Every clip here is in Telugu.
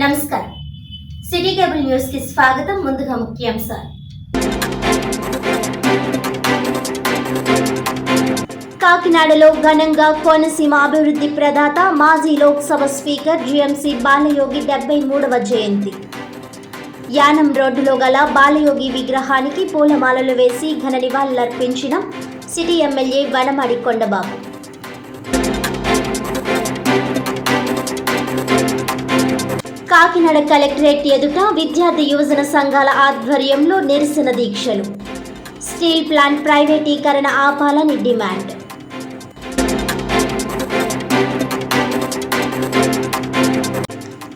నమస్కారం. సిటీ కేబుల్ న్యూస్ కి స్వాగతం. ముందుగా ముఖ్యాంశాలు. కాకినాడలో ఘనంగా కోనసీమ అభివృద్ధి ప్రదాత మాజీ లోక్సభ స్పీకర్ జిఎంసి బాలయోగి 73వ జయంతి. యానం రోడ్డులో గల బాలయోగి విగ్రహానికి పూలమాలలు వేసి ఘన నివాళులర్పించిన city MLA Vanamadi Kondababu. Kakinada collectorate ఎదుట విద్యార్థి యువజన సంఘాల ఆధ్వర్యంలో నిరసన దీక్షలు. స్టీల్ ప్లాంట్ ప్రైవేటీకరణ ఆపాలని డిమాండ్.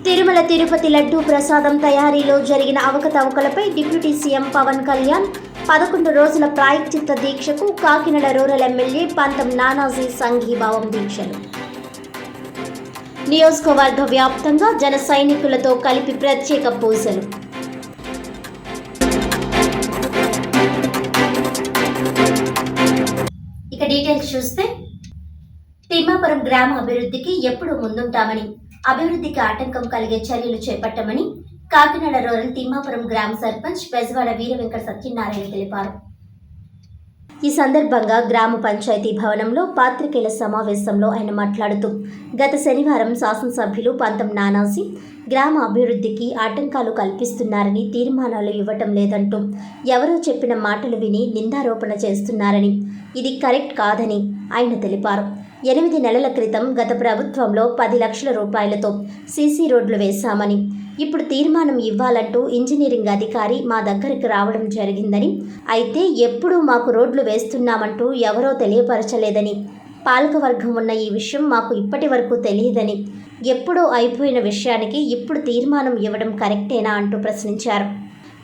తిరుమల తిరుపతి లడ్డూ ప్రసాదం తయారీలో జరిగిన అవకతవకలపై డిప్యూటీ సీఎం పవన్ కళ్యాణ్ 11 రోజుల ప్రాయశ్చిత్త దీక్షకు కాకినాడ రూరల్ ఎమ్మెల్యే పంతం నానాజీ సంఘీభావం దీక్షలు. నియోజకవర్గ వ్యాప్తంగా జన సైనికులతో కలిపి ప్రత్యేక పూజలు. ఇక డీటెయిల్స్ చూస్తే, తిమ్మాపురం గ్రామ అభివృద్ధికి ఎప్పుడూ ముందుంటామని, అభివృద్ధికి ఆటంకం కలిగే చర్యలు చేపట్టమని కాకినాడ రూరల్ తిమ్మాపురం గ్రామ సర్పంచ్ బెజవాడ వీర వెంకట సత్యనారాయణ తెలిపారు. ఈ సందర్భంగా గ్రామ పంచాయతీ భవనంలో పాత్రికేయుల సమావేశంలో ఆయన మాట్లాడుతూ, గత శనివారం శాసనసభ్యులు పంతం నానాజీ గ్రామ అభివృద్ధికి ఆటంకాలు కల్పిస్తున్నారని, తీర్మానాలు ఇవ్వటం లేదంటూ ఎవరో చెప్పిన మాటలు విని నిందారోపణ చేస్తున్నారని, ఇది కరెక్ట్ కాదని ఆయన తెలిపారు. 8 నెలల క్రితం గత ప్రభుత్వంలో 10 లక్షల రూపాయలతో సీసీ రోడ్లు వేశామని, ఇప్పుడు తీర్మానం ఇవ్వాలంటూ ఇంజనీరింగ్ అధికారి మా దగ్గరికి రావడం జరిగిందని, అయితే ఎప్పుడూ మాకు రోడ్లు వేస్తున్నామంటూ ఎవరో తెలియపరచలేదని, పాలకవర్గం ఉన్న ఈ విషయం మాకు ఇప్పటి వరకు తెలియదని, ఎప్పుడో అయిపోయిన విషయానికి ఇప్పుడు తీర్మానం ఇవ్వడం కరెక్టేనా అంటూ ప్రశ్నించారు.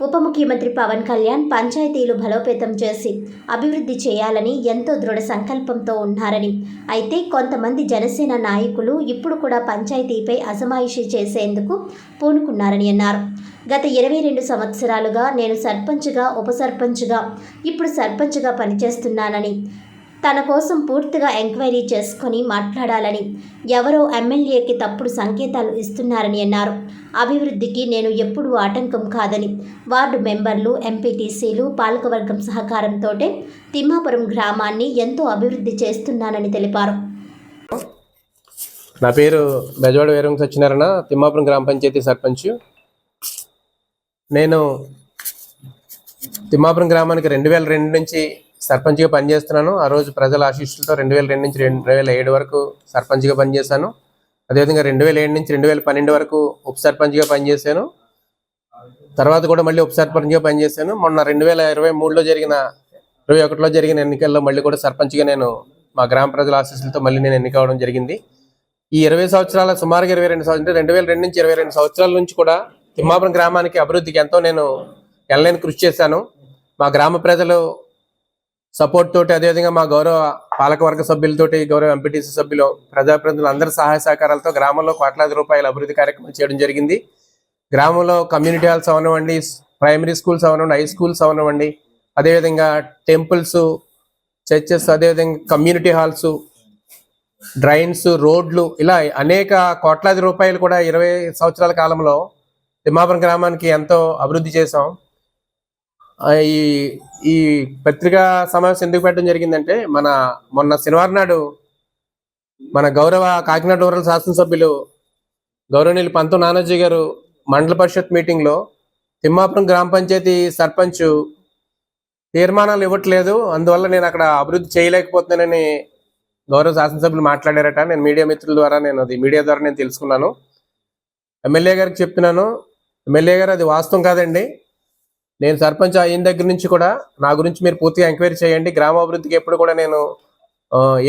ఉప ముఖ్యమంత్రి పవన్ కళ్యాణ్ పంచాయతీలు బలోపేతం చేసి అభివృద్ధి చేయాలని ఎంతో దృఢ సంకల్పంతో ఉన్నారని, అయితే కొంతమంది జనసేన నాయకులు ఇప్పుడు కూడా పంచాయతీపై అజమాయిషీ చేసేందుకు పూనుకున్నారని అన్నారు. గత 22 సంవత్సరాలుగా నేను సర్పంచ్గా, ఉప సర్పంచ్గా, ఇప్పుడు సర్పంచ్గా పనిచేస్తున్నానని, తన కోసం పూర్తిగా ఎంక్వైరీ చేసుకొని మాట్లాడాలని ఎవరో ఎమ్మెల్యేకి తప్పుడు సంకేతాలు ఇస్తున్నారని అన్నారు. అభివృద్ధికి నేను ఎప్పుడూ ఆటంకం కాదని, వార్డు మెంబర్లు, ఎంపీటీసీలు, పాలకవర్గం సహకారంతో తిమ్మాపురం గ్రామాన్ని ఎంతో అభివృద్ధి చేస్తున్నానని తెలిపారు. నా పేరు బెజవాడ వీర వెంకట సత్యనారాయణ, తిమ్మాపురం గ్రామ పంచాయతీ సర్పంచ్. నేను తిమ్మాపురం గ్రామానికి 2002 నుంచి సర్పంచ్గా పనిచేస్తున్నాను. ఆ రోజు ప్రజల ఆశీస్సులతో 2002 నుంచి 2007 వరకు సర్పంచ్గా పనిచేశాను. అదేవిధంగా 2007 నుంచి 2012 వరకు ఉప సర్పంచ్గా పనిచేశాను. తర్వాత కూడా మళ్ళీ ఉప సర్పంచ్గా పనిచేశాను. మొన్న 2021లో జరిగిన ఎన్నికల్లో మళ్ళీ కూడా సర్పంచ్గా నేను మా గ్రామ ప్రజల ఆశీస్సులతో మళ్ళీ నేను ఎన్నికవడం జరిగింది. ఈ 20 సంవత్సరాల సుమారుగా 22 సంవత్సరాలు 2002 నుంచి 22 సంవత్సరాల నుంచి కూడా తిమ్మాపురం గ్రామానికి అభివృద్ధికి ఎంతో నేను ఎనలేని కృషి చేశాను. మా గ్రామ ప్రజలు సపోర్ట్ తోటి, అదేవిధంగా మా గౌరవ పాలకవర్గ సభ్యులతోటి, గౌరవ ఎంపీటీసీ సభ్యులు, ప్రజాప్రతినిధులు అందరి సహాయ సహకారాలతో గ్రామంలో కోట్లాది రూపాయల అభివృద్ధి కార్యక్రమం చేయడం జరిగింది. గ్రామంలో కమ్యూనిటీ హాల్స్ అవనివ్వండి, ప్రైమరీ స్కూల్స్ అవనివ్వండి, హై స్కూల్స్ అవనివ్వండి, అదేవిధంగా టెంపుల్స్, చర్చెస్, అదేవిధంగా కమ్యూనిటీ హాల్స్, డ్రైన్స్, రోడ్లు, ఇలా అనేక కోట్లాది రూపాయలు కూడా 20 సంవత్సరాల కాలంలో తిమ్మాపురం గ్రామానికి ఎంతో అభివృద్ధి చేశాం. ఈ పత్రికా సమావేశం ఎందుకు పెట్టడం జరిగిందంటే, మొన్న శనివారం నాడు మన గౌరవ కాకినాడ రూరల్ శాసనసభ్యులు గౌరవనీయులు పంతం నానాజీ గారు మండల పరిషత్ మీటింగ్లో తిమ్మాపురం గ్రామ పంచాయతీ సర్పంచ్ తీర్మానాలు ఇవ్వట్లేదు, అందువల్ల నేను అక్కడ అభివృద్ధి చేయలేకపోతున్నానని గౌరవ శాసనసభ్యులు మాట్లాడారట. నేను మీడియా మిత్రుల ద్వారా మీడియా ద్వారా నేను తెలుసుకున్నాను. ఎమ్మెల్యే గారికి చెప్తున్నాను, ఎమ్మెల్యే గారు అది వాస్తవం కాదండి. నేను సర్పంచ్ అయిన దగ్గర నుంచి కూడా నా గురించి మీరు పూర్తిగా ఎంక్వైరీ చేయండి. గ్రామాభివృద్ధికి ఎప్పుడు కూడా నేను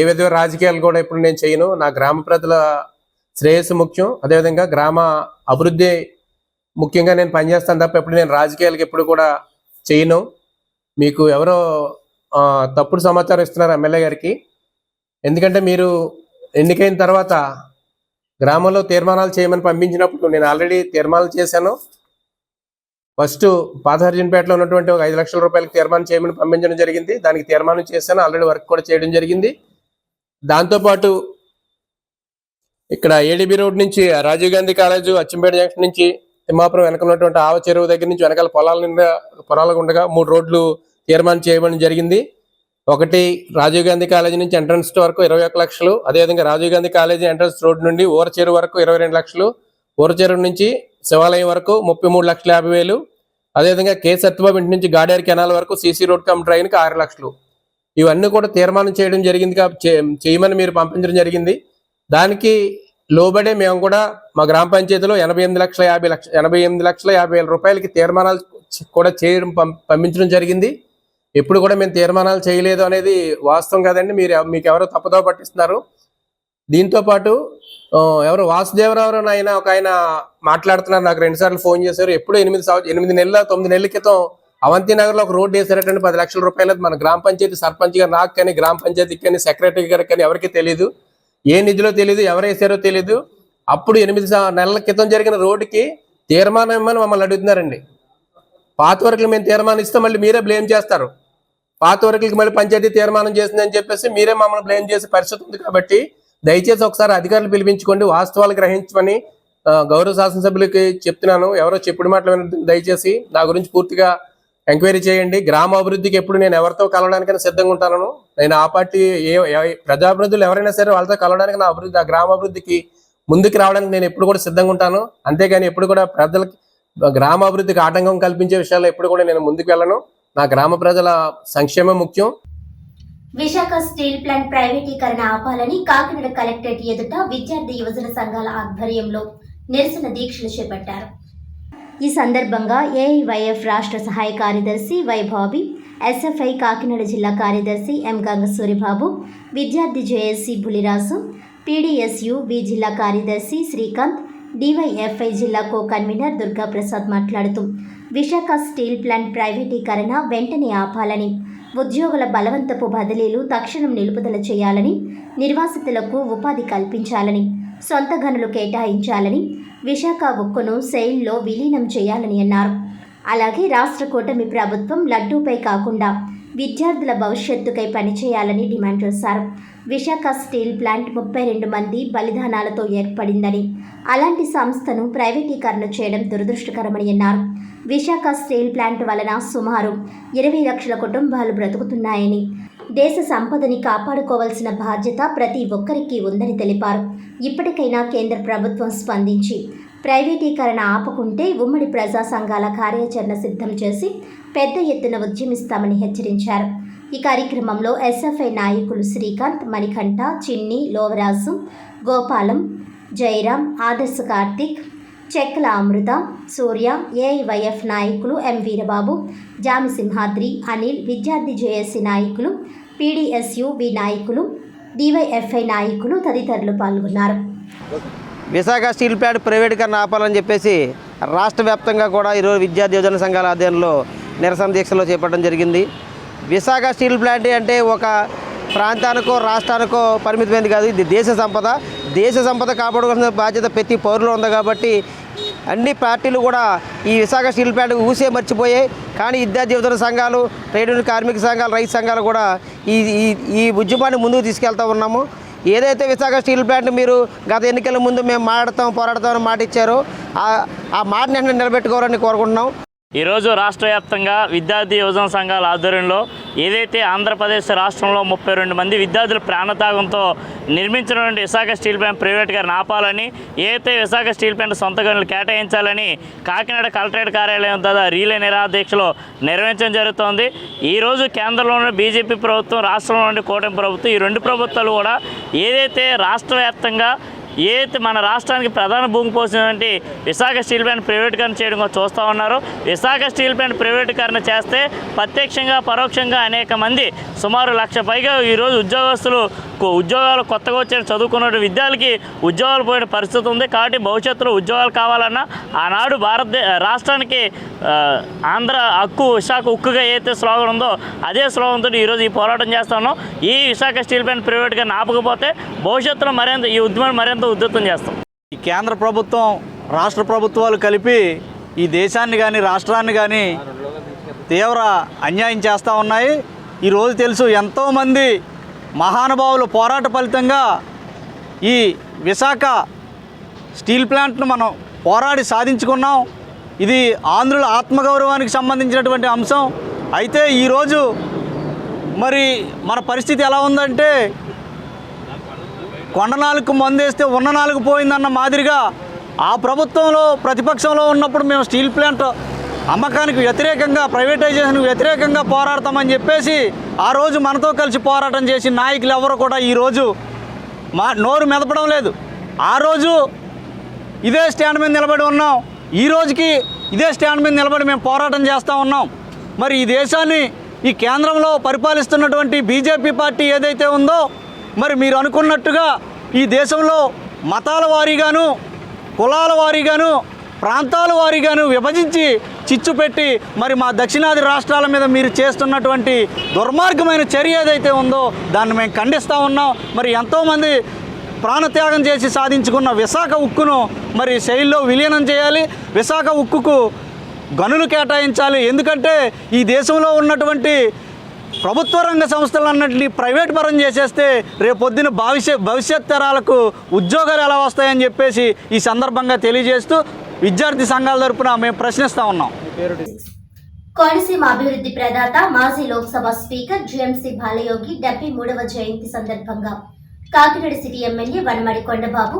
ఏ విధంగా రాజకీయాలు కూడా ఎప్పుడు నేను చేయను. నా గ్రామ ప్రజల శ్రేయస్సు ముఖ్యం, అదేవిధంగా గ్రామ అభివృద్ధి ముఖ్యంగా నేను పనిచేస్తాను తప్ప ఎప్పుడు నేను రాజకీయాలకు ఎప్పుడు కూడా చేయను. మీకు ఎవరో తప్పుడు సమాచారం ఇస్తున్నారు ఎమ్మెల్యే గారికి. ఎందుకంటే మీరు ఎన్నికైన తర్వాత గ్రామంలో తీర్మానాలు చేయమని పంపించినప్పుడు నేను ఆల్రెడీ తీర్మానాలు చేశాను. ఫస్ట్ పాతహర్జన్పేటలో ఉన్నటువంటి ఒక 5 లక్షల రూపాయలకి తీర్మానం చేయమని పంపించడం జరిగింది. దానికి తీర్మానం చేశాను, ఆల్రెడీ వర్క్ కూడా చేయడం జరిగింది. దాంతోపాటు ఇక్కడ ఏడీబీ రోడ్ నుంచి రాజీవ్ గాంధీ కాలేజ్, అచ్చంపేట జంక్షన్ నుంచి తిమ్మాపురం వెనక ఉన్నటువంటి ఆవ చెరువు దగ్గర నుంచి వెనకాల పొలాల గుండగా 3 రోడ్లు తీర్మానం చేయడం జరిగింది. ఒకటి రాజీవ్ గాంధీ కాలేజీ నుంచి ఎంట్రన్స్ వరకు 21 లక్షలు, అదేవిధంగా Rajiv Gandhi college entrance road నుండి ఊర చెరువు వరకు 22 లక్షలు, ఊర చెరువు నుంచి శివాలయం వరకు 33,50,000, అదేవిధంగా కే సత్యబాబు ఇంటి నుంచి గాడేరు కెనాల్ వరకు సీసీ రోడ్ కమ్ డ్రైన్కి 6 లక్షలు. ఇవన్నీ కూడా తీర్మానం చేయడం జరిగింది, చేయమని మీరు పంపించడం జరిగింది. దానికి లోబడే మేము కూడా మా గ్రామ పంచాయతీలో 88,50,000 రూపాయలకి తీర్మానాలు కూడా చేయడం పంపించడం జరిగింది. ఎప్పుడు కూడా మేము తీర్మానాలు చేయలేదు అనేది వాస్తవం కాదండి, మీకు ఎవరో తప్పుదోవ పట్టిస్తున్నారు. దీంతో పాటు ఎవరు వాసుదేవరావు ఆయన ఒక ఆయన మాట్లాడుతున్నారు, నాకు 2 సార్లు ఫోన్ చేశారు. ఎప్పుడు 9 నెలల క్రితం అవంతి నగర్ లో ఒక రోడ్డు వేసారటండి 10 లక్షల రూపాయలు. మన గ్రామ పంచాయతీ సర్పంచ్ గారు నాకు కానీ, గ్రామ పంచాయతీకి కానీ, సెక్రటరీ గారికి కానీ ఎవరికి తెలియదు, ఏ నిధిలో తెలియదు, ఎవరు వేసారో తెలియదు. అప్పుడు 8 నెలల క్రితం జరిగిన రోడ్డుకి తీర్మానం ఇమ్మని మమ్మల్ని అడుగుతున్నారండి. పాత వర్కులు మేము తీర్మానిస్తే మళ్ళీ మీరే బ్లేమ్ చేస్తారు. పాత వర్కులకి మళ్ళీ పంచాయతీ తీర్మానం చేసిందని చెప్పేసి మీరే మమ్మల్ని బ్లేమ్ చేసే పరిస్థితి ఉంది. కాబట్టి దయచేసి ఒకసారి అధికారులు పిలిపించుకోండి, వాస్తవాలు గ్రహించమని గౌరవ శాసనసభ్యులకి చెప్తున్నాను. ఎవరో చెప్పుడు మాటలు వినొద్దు, దయచేసి నా గురించి పూర్తిగా ఎంక్వైరీ చేయండి. గ్రామ అభివృద్ధికి ఎప్పుడు నేను ఎవరితో కలవడానికైనా సిద్ధంగా ఉంటాను. నేను ఆ పార్టీ ప్రజాప్రతినిధులు ఎవరైనా సరే వాళ్ళతో కలవడానికి నా గ్రామ అభివృద్ధికి ముందుకు రావడానికి నేను ఎప్పుడు కూడా సిద్ధంగా ఉంటాను. అంతేగాని ఎప్పుడు కూడా ప్రజలకి గ్రామ అభివృద్ధికి ఆటంకం కల్పించే విషయాల్లో ఎప్పుడు కూడా నేను ముందుకు వెళ్ళను. నా గ్రామ ప్రజల సంక్షేమం ముఖ్యం. విశాఖ స్టీల్ ప్లాంట్ ప్రైవేటీకరణ ఆపాలని కాకినాడ కలెక్టరేట్ ఎదుట విద్యార్థి యువజన సంఘాల ఆధ్వర్యంలో నిరసన దీక్షలు చేపట్టారు. ఈ సందర్భంగా ఏఐవైఎఫ్ రాష్ట్ర సహాయ కార్యదర్శి వై బాబీ, ఎస్ఎఫ్ఐ కాకినాడ జిల్లా కార్యదర్శి ఎం గంగసూరిబాబు, విద్యార్థి జేఏసీ బులిరాజు, పీడీఎస్యు బి జిల్లా కార్యదర్శి శ్రీకాంత్, డివైఎఫ్ఐ జిల్లా కో కన్వీనర్ దుర్గాప్రసాద్ మాట్లాడుతూ విశాఖ స్టీల్ ప్లాంట్ ప్రైవేటీకరణ వెంటనే ఆపాలని, ఉద్యోగుల బలవంతపు బదిలీలు తక్షణం నిలుపుదల చేయాలని, నిర్వాసితులకు ఉపాధి కల్పించాలని, సొంత గనులు కేటాయించాలని, విశాఖ ఉక్కును సెయిల్లో విలీనం చేయాలని అన్నారు. అలాగే రాష్ట్ర కూటమి ప్రభుత్వం లడ్డూపై కాకుండా విద్యార్థుల భవిష్యత్తుకై పనిచేయాలని డిమాండ్ చేశారు. విశాఖ స్టీల్ ప్లాంట్ 32 మంది బలిదానాలతో ఏర్పడిందని, అలాంటి సంస్థను ప్రైవేటీకరణ చేయడం దురదృష్టకరమని అన్నారు. విశాఖ స్టీల్ ప్లాంట్ వలన సుమారు 20 లక్షల కుటుంబాలు బ్రతుకుతున్నాయని, దేశ సంపదని కాపాడుకోవాల్సిన బాధ్యత ప్రతి ఒక్కరికి ఉందని తెలిపారు. ఇప్పటికైనా కేంద్ర ప్రభుత్వం స్పందించి ప్రైవేటీకరణ ఆపకుంటే ఉమ్మడి ప్రజా సంఘాల కార్యాచరణ సిద్ధం చేసి పెద్ద ఎత్తున ఉద్యమిస్తామని హెచ్చరించారు. ఈ కార్యక్రమంలో ఎస్ఎఫ్ఐ నాయకులు శ్రీకాంత్, మణికంఠ, చిన్ని, లోవరాజు, గోపాలం, జయరాం, ఆదర్శ కార్తిక్, చెక్కల అమృత, సూర్య, ఏఐవైఎఫ్ నాయకులు ఎం వీరబాబు, జామి సింహాద్రి, అనిల్, విద్యార్థి జేఏసీ నాయకులు, పీడీఎస్యు బి నాయకులు, డివైఎఫ్ఐ నాయకులు తదితరులు పాల్గొన్నారు. విశాఖ స్టీల్ ప్లాంట్ ప్రైవేటీకరణ ఆపాలని చెప్పేసి రాష్ట్ర వ్యాప్తంగా కూడా ఈరోజు విద్యార్థి యువజన సంఘాల ఆధ్వర్యంలో నిరసన దీక్షలో చేపట్టడం జరిగింది. విశాఖ స్టీల్ ప్లాంట్ అంటే ఒక ప్రాంతానికో రాష్ట్రానికో పరిమితమైనది కాదు, ఇది దేశ సంపద. దేశ సంపద కాపాడుకోవాల్సిన బాధ్యత ప్రతి పౌరులో ఉంది. కాబట్టి అన్ని పార్టీలు కూడా ఈ విశాఖ స్టీల్ ప్లాంట్ ఊసే మర్చిపోయాయి. కానీ విద్యార్థి యువజన సంఘాలు, ట్రేడ్ యూనియన్ కార్మిక సంఘాలు, రైతు సంఘాలు కూడా ఈ ఉద్యమాన్ని ముందుకు తీసుకెళ్తూ ఉన్నాము. ఏదైతే విశాఖ స్టీల్ ప్లాంట్ మీరు గత ఎన్నికల ముందు మేము పోరాడతామని మాట ఇచ్చారో ఆ మాటని వెంటనే నిలబెట్టుకోవాలని కోరుకుంటున్నాం. ఈరోజు రాష్ట్ర వ్యాప్తంగా విద్యార్థి యువజన సంఘాల ఆధ్వర్యంలో ఏదైతే ఆంధ్రప్రదేశ్ రాష్ట్రంలో 32 మంది విద్యార్థుల ప్రాణత్యాగంతో నిర్మించినటువంటి విశాఖ స్టీల్ ప్లాంట్ ప్రైవేట్గా ఆపాలని, ఏదైతే విశాఖ స్టీల్ ప్లాంట్ సొంత గనులు కేటాయించాలని కాకినాడ కలెక్టరేట్ కార్యాలయం ద్వారా రీలే నిరాదీక్షలు నిర్వహించడం జరుగుతోంది. ఈరోజు కేంద్రంలోని బీజేపీ ప్రభుత్వం, రాష్ట్రంలోని కూటమి ప్రభుత్వం, ఈ 2 ప్రభుత్వాలు కూడా ఏదైతే రాష్ట్ర వ్యాప్తంగా ఏదైతే మన రాష్ట్రానికి ప్రధాన భూమి పోసినటువంటి విశాఖ స్టీల్ ప్లాంట్ ప్రైవేటీకరణ చేయడం చూస్తూ ఉన్నారు. విశాఖ స్టీల్ ప్లాంట్ ప్రైవేటీకరణ చేస్తే ప్రత్యక్షంగా పరోక్షంగా అనేక మంది సుమారు 1,00,000 పైగా ఈరోజు ఉద్యోగాలు కొత్తగా వచ్చిన చదువుకున్న విద్యార్థులకి ఉద్యోగాలు పోయిన పరిస్థితి ఉంది. కాబట్టి భవిష్యత్తులో ఉద్యోగాలు కావాలన్నా ఆనాడు రాష్ట్రానికి ఆంధ్ర హక్కు, విశాఖ ఉక్కుగా ఏదైతే స్లోగన్ ఉందో అదే స్లోగన్తో ఈరోజు ఈ పోరాటం చేస్తా ఉన్నాం. ఈ విశాఖ స్టీల్ ప్లాంట్ ప్రైవేట్గా ఆపకపోతే భవిష్యత్తులో ఈ ఉద్యమాన్ని మరింత ఉధృతం చేస్తాం. ఈ కేంద్ర ప్రభుత్వం, రాష్ట్ర ప్రభుత్వాలు కలిపి ఈ దేశాన్ని కానీ రాష్ట్రాన్ని కానీ తీవ్ర అన్యాయం చేస్తూ ఉన్నాయి. ఈరోజు తెలుసు, ఎంతోమంది మహానుభావులు పోరాట ఫలితంగా ఈ విశాఖ స్టీల్ ప్లాంట్ను మనం పోరాడి సాధించుకున్నాం. ఇది ఆంధ్రుల ఆత్మగౌరవానికి సంబంధించినటువంటి అంశం. అయితే ఈరోజు మరి మన పరిస్థితి ఎలా ఉందంటే కొండ నాలుగు మందేస్తే ఉన్న నాలుగు పోయిందన్న మాదిరిగా ఆ ప్రభుత్వంలో ప్రతిపక్షంలో ఉన్నప్పుడు మేము స్టీల్ ప్లాంట్ అమ్మకానికి వ్యతిరేకంగా, ప్రైవేటైజేషన్కి వ్యతిరేకంగా పోరాడతామని చెప్పేసి ఆ రోజు మనతో కలిసి పోరాటం చేసి నాయకులు ఎవరు కూడా ఈరోజు నోరు మెదపడం లేదు. ఆ రోజు ఇదే స్టాండ్ మీద నిలబడి ఉన్నాం. ఈ రోజుకి ఇదే స్టాండ్ మీద నిలబడి మేము పోరాటం చేస్తూ ఉన్నాం. మరి ఈ దేశాన్ని ఈ కేంద్రంలో పరిపాలిస్తున్నటువంటి బీజేపీ పార్టీ ఏదైతే ఉందో, మరి మీరు అనుకున్నట్టుగా ఈ దేశంలో మతాల వారీగాను, కులాల వారీగాను, ప్రాంతాల వారీగాను విభజించి చిచ్చు పెట్టి మరి మా దక్షిణాది రాష్ట్రాల మీద మీరు చేస్తున్నటువంటి దుర్మార్గమైన చర్య ఏదైతే ఉందో దాన్ని మేము ఖండిస్తూ ఉన్నాం. మరి ఎంతోమంది ప్రాణత్యాగం చేసి సాధించుకున్న విశాఖ ఉక్కును మరి శైలిలో విలీనం చేయాలి. విశాఖ ఉక్కుకు గనులు కేటాయించాలి. ఎందుకంటే ఈ దేశంలో ఉన్నటువంటి ప్రభుత్వ రంగ సంస్థలన్నింటినీ ప్రైవేట్ పరం చేసేస్తే రేపొద్దున భవిష్యత్ తరాలకు ఉద్యోగాలు ఎలా వస్తాయని చెప్పేసి ఈ సందర్భంగా తెలియజేస్తూ విద్యార్థి సంఘాల తరపున మేము ప్రశ్నిస్తూ ఉన్నాం. కోనసీమ అభివృద్ధి ప్రదాత మాజీ లోక్సభ స్పీకర్ జిఎంసి బాలయోగి 73వ జయంతి సందర్భంగా Kakinada city MLA Vanamadi Kondababu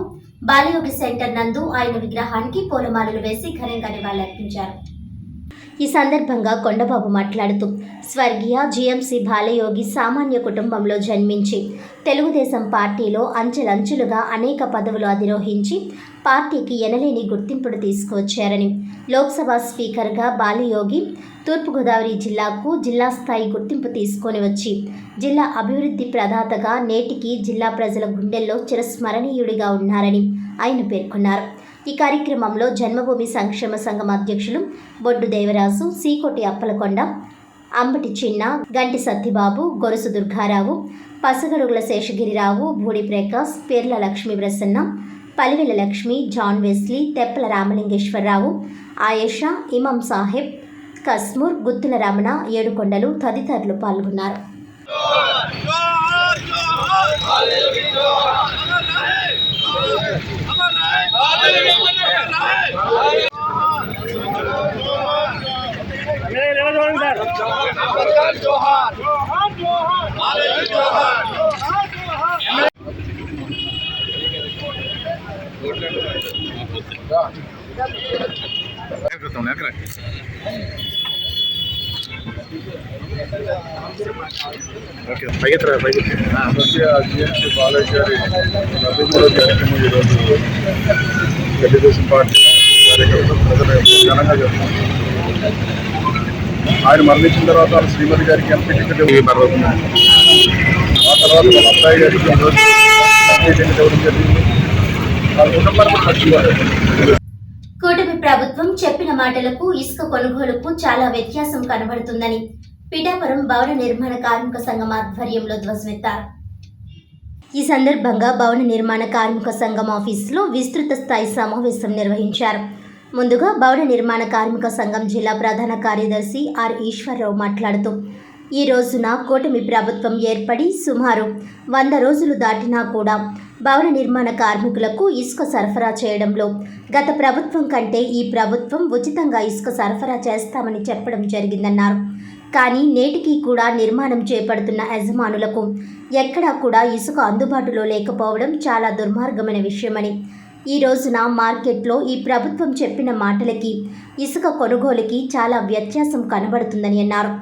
Balayogi centre నందు ఆయన విగ్రహానికి పూలమాలలు వేసి ఘనంగా నివాళులర్పించారు. ఈ సందర్భంగా కొండబాబు మాట్లాడుతూ స్వర్గీయ జిఎంసి బాలయోగి సామాన్య కుటుంబంలో జన్మించి తెలుగుదేశం పార్టీలో అంచెలంచెలుగా అనేక పదవులు అధిరోహించి పార్టీకి ఎనలేని గుర్తింపును తీసుకువచ్చారని, లోక్సభ స్పీకర్గా బాలయోగి తూర్పుగోదావరి జిల్లాకు జిల్లా స్థాయి గుర్తింపు తీసుకొని వచ్చి జిల్లా అభివృద్ధి ప్రదాతగా నేటికి జిల్లా ప్రజల గుండెల్లో చిరస్మరణీయుడిగా ఉన్నారని ఆయన పేర్కొన్నారు. ఈ కార్యక్రమంలో జన్మభూమి సంక్షేమ సంఘం అధ్యక్షులు బొడ్డు దేవరాజు, సీకోటి అప్పలకొండ, అంబటి చిన్న, గంటి సత్యబాబు, గొరుసు దుర్గారావు, పసగడుగుల శేషగిరిరావు, భూడి ప్రకాష్, పేర్ల లక్ష్మీ ప్రసన్న, పలివెల లక్ష్మి, జాన్ వెస్లీ, తెప్పల రామలింగేశ్వరరావు, ఆయేషా, ఇమాం సాహెబ్, కస్మూర్, గుత్తుల రమణ, ఏడుకొండలు తదితరులు పాల్గొన్నారు. జిఎంసి బాలయ్య గారి 73వ జయంతిని ఈరోజు తెలుగుదేశం పార్టీ కార్యకర్తలు ప్రజలు ఘనంగా చేస్తున్నారు. ఆయన మరణించిన తర్వాత వాళ్ళ శ్రీమతి గారికి ఎంపీ టికెట్ ఇవ్వబడుతుంది. ఆ తర్వాత వాళ్ళ అబ్బాయి గారికి ఈరోజు ఎంపీ టికెట్ ఇవ్వడం జరిగింది. వాళ్ళ కుటుంబానికి నచ్చుకోవాలి. కూటమి ప్రభుత్వం చెప్పిన మాటలకు ఇసుక కొనుగోలుకు చాలా వ్యత్యాసం కనబడుతుందని పిఠాపురం భవన నిర్మాణ కార్మిక సంఘం ఆధ్వర్యంలో ధ్వజమెత్తారు. ఈ సందర్భంగా భవన నిర్మాణ కార్మిక సంఘం ఆఫీసులో విస్తృత స్థాయి సమావేశం నిర్వహించారు. ముందుగా భవన నిర్మాణ కార్మిక సంఘం జిల్లా ప్రధాన కార్యదర్శి ఆర్ ఈశ్వరరావు మాట్లాడుతూ, ఈ రోజున కూటమి ప్రభుత్వం ఏర్పడి సుమారు 100 రోజులు దాటినా కూడా భవన నిర్మాణ కార్మికులకు ఇసుక సరఫరా చేయడంలో గత ప్రభుత్వం కంటే ఈ ప్రభుత్వం ఉచితంగా ఇసుక సరఫరా చేస్తామని చెప్పడం జరిగిందన్నారు. కానీ నేటికి కూడా నిర్మాణం చేపడుతున్న యజమానులకు ఎక్కడా కూడా ఇసుక అందుబాటులో లేకపోవడం చాలా దుర్మార్గమైన విషయమని, ఈ రోజున మార్కెట్లో ఈ ప్రభుత్వం చెప్పిన మాటలకి ఇసుక కొనుగోలుకి చాలా వ్యత్యాసం కనబడుతుందని అన్నారు.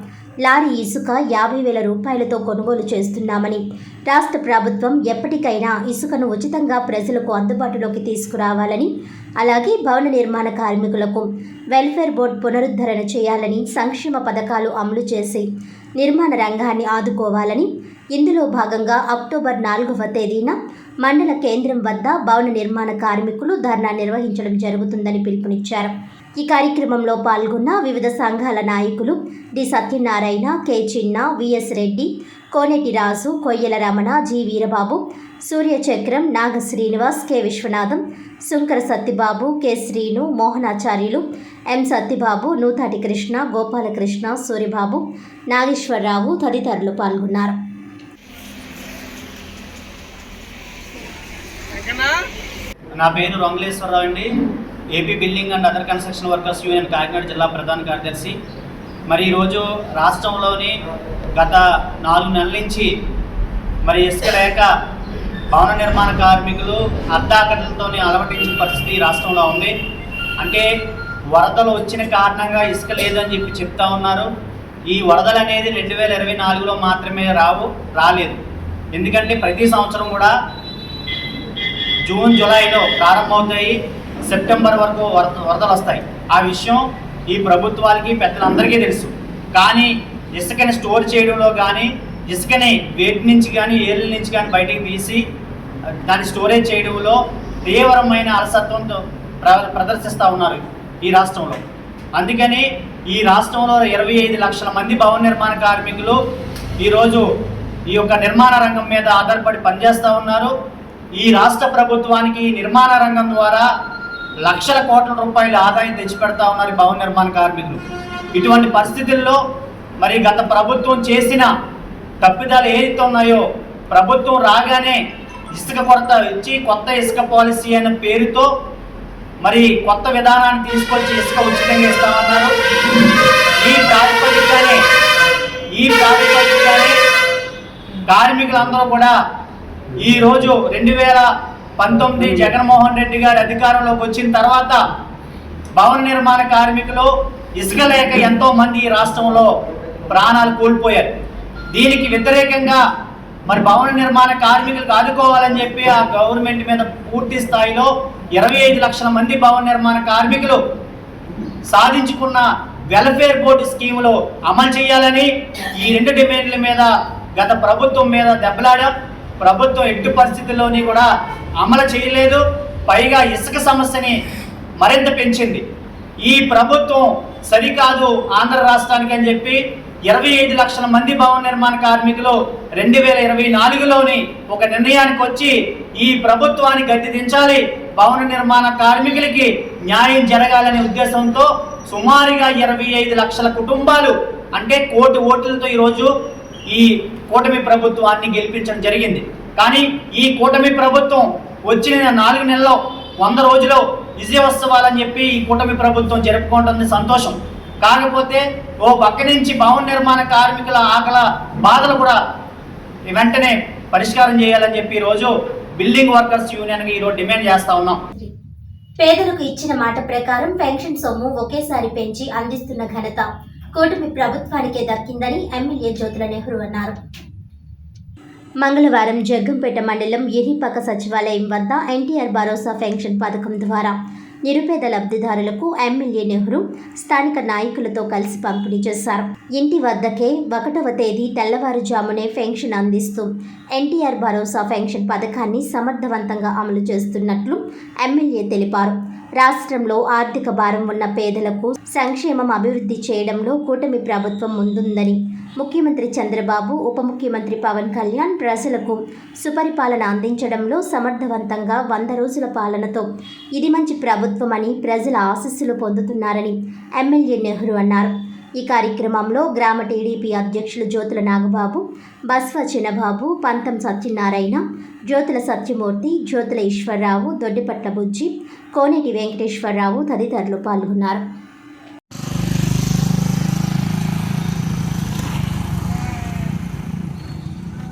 లారీ ఇసుక 50,000 రూపాయలతో కొనుగోలు చేస్తున్నామని, రాష్ట్ర ప్రభుత్వం ఎప్పటికైనా ఇసుకను ఉచితంగా ప్రజలకు అందుబాటులోకి తీసుకురావాలని, అలాగే భవన నిర్మాణ కార్మికులకు వెల్ఫేర్ బోర్డు పునరుద్ధరణ చేయాలని, సంక్షేమ పథకాలు అమలు చేసి నిర్మాణ రంగాన్ని ఆదుకోవాలని, ఇందులో భాగంగా అక్టోబర్ 4వ తేదీన మండల కేంద్రం వద్ద భవన నిర్మాణ కార్మికులు ధర్నా నిర్వహించడం జరుగుతుందని పిలుపునిచ్చారు. ఈ కార్యక్రమంలో పాల్గొన్న వివిధ సంఘాల నాయకులు డి సత్యనారాయణ, కె చిన్న, విఎస్ రెడ్డి, కోనేటి రాజు, కొయ్యల రమణ, జి వీరబాబు, సూర్యచక్రం, నాగ శ్రీనివాస్, కె విశ్వనాథం, సుంకర సత్యబాబు, కె శ్రీను, మోహనాచార్యులు, ఎం సత్యబాబు, నూతాటి కృష్ణ, గోపాలకృష్ణ, సూర్యబాబు, నాగేశ్వరరావు తదితరులు పాల్గొన్నారు. నా పేరు రొంగలేశ్వరరావు అండి. AP building and other construction workers union Kakinada జిల్లా ప్రధాన కార్యదర్శి. మరి ఈరోజు రాష్ట్రంలోని గత 4 నెలల నుంచి మరి ఇసుక లేక భవన నిర్మాణ కార్మికులు అడ్డాకట్టలతో అలవటించిన పరిస్థితి రాష్ట్రంలో ఉంది. అంటే వరదలు వచ్చిన కారణంగా ఇసుక లేదని చెప్పి చెప్తా ఉన్నారు. ఈ వరదలు అనేది 2024లో మాత్రమే రాలేదు. ఎందుకంటే ప్రతి సంవత్సరం కూడా జూన్ జూలైలో ప్రారంభమవుతాయి, సెప్టెంబర్ వరకు వరదలు వస్తాయి. ఆ విషయం ఈ ప్రభుత్వాలకి పెద్దలందరికీ తెలుసు. కానీ ఇసుకని స్టోర్ చేయడంలో కానీ, ఇసుకని వేటి నుంచి కానీ, ఏళ్ళ నుంచి కానీ బయటికి తీసి దాన్ని స్టోరేజ్ చేయడంలో తీవ్రమైన అలసత్వంతో ప్రదర్శిస్తూ ఉన్నారు ఈ రాష్ట్రంలో. అందుకని ఈ రాష్ట్రంలో 25 లక్షల మంది భవన నిర్మాణ కార్మికులు ఈరోజు ఈ యొక్క నిర్మాణ రంగం మీద ఆధారపడి పనిచేస్తూ ఉన్నారు. ఈ రాష్ట్ర ప్రభుత్వానికి నిర్మాణ రంగం ద్వారా లక్షల కోట్ల రూపాయల ఆదాయం తెచ్చిపెడతా ఉన్నారు ఈ భవన నిర్మాణ కార్మికులు. ఇటువంటి పరిస్థితుల్లో మరి గత ప్రభుత్వం చేసిన తప్పిదాలు ఏదైతే ఉన్నాయో, ప్రభుత్వం రాగానే ఇసుక కొరత ఇచ్చి కొత్త ఇసుక పాలసీ అనే పేరుతో మరి కొత్త విధానాన్ని తీసుకొచ్చి ఇసుక ఉచితంగా ఇస్తామన్నారు. ఈ ప్రాతిపదికగానే కార్మికులందరూ కూడా ఈరోజు 2019 జగన్మోహన్ రెడ్డి గారి అధికారంలోకి వచ్చిన తర్వాత భవన నిర్మాణ కార్మికులు ఇసుక లేక ఎంతో మంది ఈ రాష్ట్రంలో ప్రాణాలు కోల్పోయారు. దీనికి వ్యతిరేకంగా మరి భవన నిర్మాణ కార్మికులకు ఆదుకోవాలని చెప్పి ఆ గవర్నమెంట్ మీద పూర్తి స్థాయిలో 25 లక్షల మంది భవన నిర్మాణ కార్మికులు సాధించుకున్న వెల్ఫేర్ బోర్డు స్కీములో అమలు చేయాలని ఈ 2 డిమాండ్ల మీద గత ప్రభుత్వం మీద దెబ్బలాడాం. ప్రభుత్వం ఎట్టి పరిస్థితుల్లోని కూడా అమలు చేయలేదు. పైగా ఇసుక సమస్యని మరింత పెంచింది. ఈ ప్రభుత్వం సరికాదు ఆంధ్ర రాష్ట్రానికి అని చెప్పి 25 లక్షల మంది భవన నిర్మాణ కార్మికులు 2024లోని ఒక నిర్ణయానికి వచ్చి ఈ ప్రభుత్వాన్ని గద్దె దించాలి, భవన నిర్మాణ కార్మికులకి న్యాయం జరగాలనే ఉద్దేశంతో సుమారుగా 25 లక్షల కుటుంబాలు అంటే 1 కోటి ఓట్లతో ఈరోజు ఈ కూటమి ప్రభుత్వాన్ని గెలిపించడం జరిగింది. కానీ ఈ కూటమి ప్రభుత్వం వచ్చిన 4 నెలల్లో 100 రోజులు విజయోత్సవాలని చెప్పి ఈ కూటమి ప్రభుత్వం జరుపుకుంటుంది, సంతోషం. కాకపోతే ఓ పక్క నుంచి భవన నిర్మాణ కార్మికుల ఆకల బాధలు కూడా వెంటనే పరిష్కారం చేయాలని చెప్పి ఈరోజు బిల్డింగ్ వర్కర్స్ యూనియన్గా ఈరోజు డిమాండ్ చేస్తా ఉన్నాం. పేదలకు ఇచ్చిన మాట ప్రకారం పెన్షన్ సొమ్ము ఒకేసారి పెంచి అందిస్తున్న ఘనత కూటమి ప్రభుత్వానికే దక్కిందని ఎమ్మెల్యే జ్యోతుల నెహ్రూ అన్నారు. మంగళవారం జగ్గంపేట మండలం ఎరిపాక సచివాలయం వద్ద ఎన్టీఆర్ భరోసా పెన్షన్ పథకం ద్వారా నిరుపేద లబ్ధిదారులకు ఎమ్మెల్యే నెహ్రూ స్థానిక నాయకులతో కలిసి పంపిణీ చేశారు. ఇంటి వద్దకే 1వ తేదీ తెల్లవారుజామునే పెన్షన్ అందిస్తూ ఎన్టీఆర్ భరోసా పెన్షన్ పథకాన్ని సమర్థవంతంగా అమలు చేస్తున్నట్లు ఎమ్మెల్యే తెలిపారు. రాష్ట్రంలో ఆర్థిక భారం ఉన్న పేదలకు సంక్షేమం అభివృద్ధి చేయడంలో కూటమి ప్రభుత్వం ముందుందని, ముఖ్యమంత్రి చంద్రబాబు, ఉప ముఖ్యమంత్రి పవన్ కళ్యాణ్ ప్రజలకు సుపరిపాలన అందించడంలో సమర్థవంతంగా 100 రోజుల పాలనతో ఇది మంచి ప్రభుత్వం అని ప్రజల ఆశీస్సులు పొందుతున్నారని ఎమ్మెల్యే నెహ్రూ అన్నారు. ఈ కార్యక్రమంలో గ్రామ టీడీపీ అధ్యక్షులు జ్యోతుల నాగబాబు, బస్వ చిన్నబాబు, పంతం సత్యనారాయణ, జ్యోతుల సత్యమూర్తి, జ్యోతుల ఈశ్వరరావు, దొడ్డిపట్ల బుజ్జి, కోనేటి వెంకటేశ్వరరావు తదితరులు పాల్గొన్నారు.